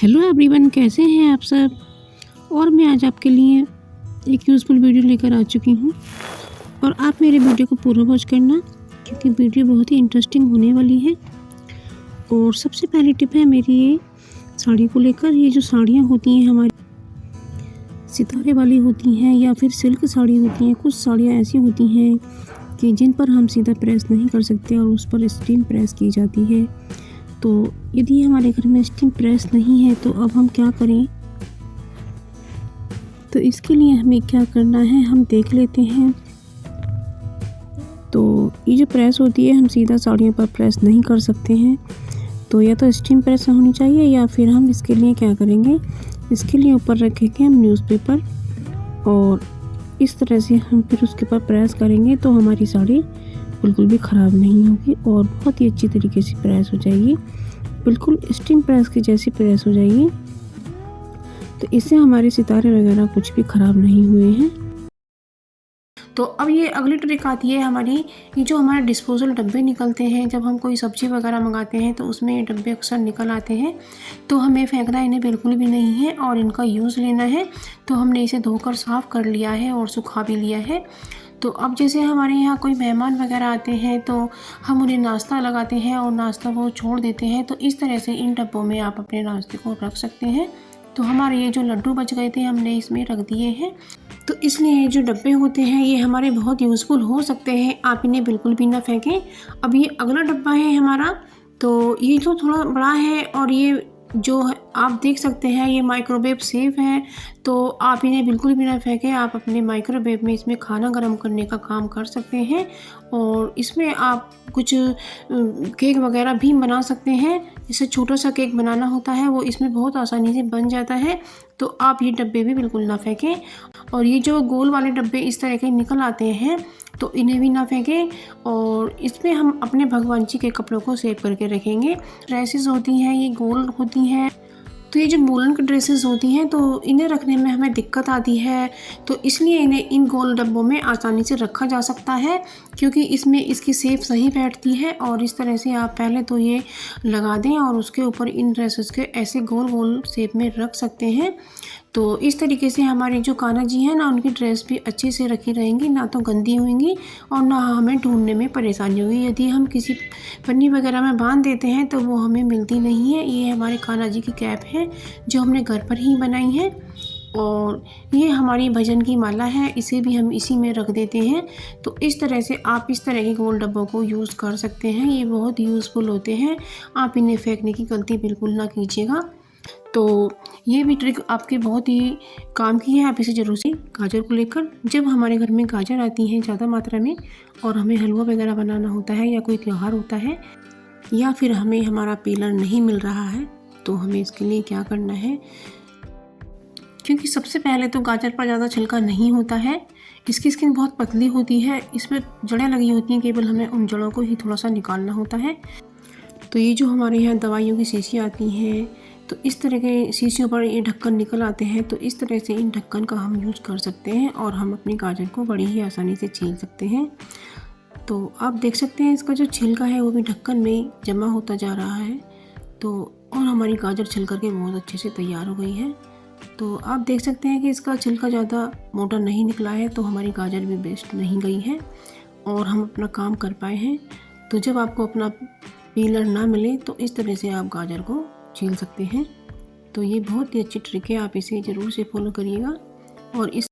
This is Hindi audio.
हेलो एवरीवन, कैसे हैं आप सब। और मैं आज आपके लिए एक यूज़फुल वीडियो लेकर आ चुकी हूँ और आप मेरे वीडियो को पूरा वॉच करना क्योंकि वीडियो बहुत ही इंटरेस्टिंग होने वाली है। और सबसे पहली टिप है मेरी ये साड़ी को लेकर। ये जो साड़ियाँ होती हैं हमारी सितारे वाली होती हैं या फिर सिल्क साड़ी होती हैं, कुछ साड़ियाँ ऐसी होती हैं कि जिन पर हम सीधा प्रेस नहीं कर सकते और उस पर स्टीम प्रेस की जाती है। तो यदि हमारे घर में स्टीम प्रेस नहीं है तो अब हम क्या करें। तो इसके लिए हमें क्या करना है हम देख लेते हैं। तो ये जो प्रेस होती है हम सीधा साड़ियों पर प्रेस नहीं कर सकते हैं, तो या तो स्टीम प्रेस होनी चाहिए या फिर हम इसके लिए क्या करेंगे, इसके लिए ऊपर रखेंगे हम न्यूज़पेपर और इस तरह से हम फिर उसके ऊपर प्रेस करेंगे तो हमारी साड़ी बिल्कुल भी ख़राब नहीं होगी और बहुत ही अच्छी तरीके से प्रेस हो जाएगी, बिल्कुल स्टीम प्रेस की जैसी प्रेस हो जाएगी। तो इससे हमारे सितारे वगैरह कुछ भी ख़राब नहीं हुए हैं। तो अब ये अगली ट्रिक आती है हमारी, ये जो हमारे डिस्पोजल डब्बे निकलते हैं जब हम कोई सब्ज़ी वगैरह मंगाते हैं तो उसमें ये डब्बे अक्सर निकल आते हैं। तो हमें फेंकना इन्हें बिल्कुल भी नहीं है और इनका यूज़ लेना है। तो हमने इसे धोकर साफ़ कर लिया है और सुखा भी लिया है। तो अब जैसे हमारे यहाँ कोई मेहमान वगैरह आते हैं तो हम उन्हें नाश्ता लगाते हैं और नाश्ता वो छोड़ देते हैं, तो इस तरह से इन डब्बों में आप अपने नाश्ते को रख सकते हैं। तो हमारे ये जो लड्डू बच गए थे हमने इसमें रख दिए हैं। तो इसलिए ये जो डब्बे होते हैं ये हमारे बहुत यूज़फुल हो सकते हैं, आप इन्हें बिल्कुल भी ना फेंकें। अब ये अगला डब्बा है हमारा, तो ये जो थोड़ा बड़ा है और ये जो आप देख सकते हैं ये माइक्रोवेव सेफ है। तो आप इन्हें बिल्कुल भी ना फेंकें, आप अपने माइक्रोवेव में इसमें खाना गर्म करने का काम कर सकते हैं और इसमें आप कुछ केक वगैरह भी बना सकते हैं। जैसे छोटा सा केक बनाना होता है वो इसमें बहुत आसानी से बन जाता है। तो आप ये डब्बे भी बिल्कुल ना फेंकें। और ये जो गोल वाले डब्बे इस तरह के निकल आते हैं तो इन्हें भी ना फेंकें और इसमें हम अपने भगवान जी के कपड़ों को सेव करके रखेंगे। ड्रेसेस होती हैं ये गोल होती हैं, तो ये जो वूलन की ड्रेसेस होती हैं तो इन्हें रखने में हमें दिक्कत आती है, तो इसलिए इन्हें इन गोल डब्बों में आसानी से रखा जा सकता है क्योंकि इसमें इसकी शेप सही बैठती है। और इस तरह से आप पहले तो ये लगा दें और उसके ऊपर इन ड्रेसेस के ऐसे गोल गोल शेप में रख सकते हैं। तो इस तरीके से हमारे जो कान्हा जी हैं ना उनकी ड्रेस भी अच्छे से रखी रहेंगी, ना तो गंदी होंगी और ना हमें ढूंढने में परेशानी होगी। यदि हम किसी पन्नी वगैरह में बांध देते हैं तो वो हमें मिलती नहीं है। ये हमारे कान्हा जी की कैप है जो हमने घर पर ही बनाई है और ये हमारी भजन की माला है, इसे भी हम इसी में रख देते हैं। तो इस तरह से आप इस तरह के गोल डब्बों को यूज़ कर सकते हैं, ये बहुत यूज़फुल होते हैं। आप इन्हें फेंकने की गलती बिल्कुल ना कीजिएगा। तो ये भी ट्रिक आपके बहुत ही काम की है, आप इसे ज़रूर से। गाजर को लेकर, जब हमारे घर में गाजर आती हैं ज़्यादा मात्रा में और हमें हलवा वगैरह बनाना होता है या कोई त्यौहार होता है या फिर हमें हमारा पीलर नहीं मिल रहा है, तो हमें इसके लिए क्या करना है, क्योंकि सबसे पहले तो गाजर पर ज़्यादा छिलका नहीं होता है, इसकी स्किन बहुत पतली होती है, इसमें जड़ें लगी होती हैं, केवल हमें उन जड़ों को ही थोड़ा सा निकालना होता है। तो ये जो हमारे यहाँ दवाइयों की शीशी आती हैं तो इस तरह के शीशियों पर ये ढक्कन निकल आते हैं, तो इस तरह से इन ढक्कन का हम यूज़ कर सकते हैं और हम अपनी गाजर को बड़ी ही आसानी से छील सकते हैं। तो आप देख सकते हैं इसका जो छिलका है वो भी ढक्कन में जमा होता जा रहा है। तो और हमारी गाजर छिल करके बहुत अच्छे से तैयार हो गई है। तो आप देख सकते हैं कि इसका छिलका ज़्यादा मोटा नहीं निकला है, तो हमारी गाजर भी वेस्ट नहीं गई है और हम अपना काम कर पाए हैं। तो जब आपको अपना पीलर ना मिले तो इस तरह से आप गाजर को छील सकते हैं। तो ये बहुत ही अच्छी ट्रिक है, आप इसे ज़रूर से फॉलो करिएगा और इस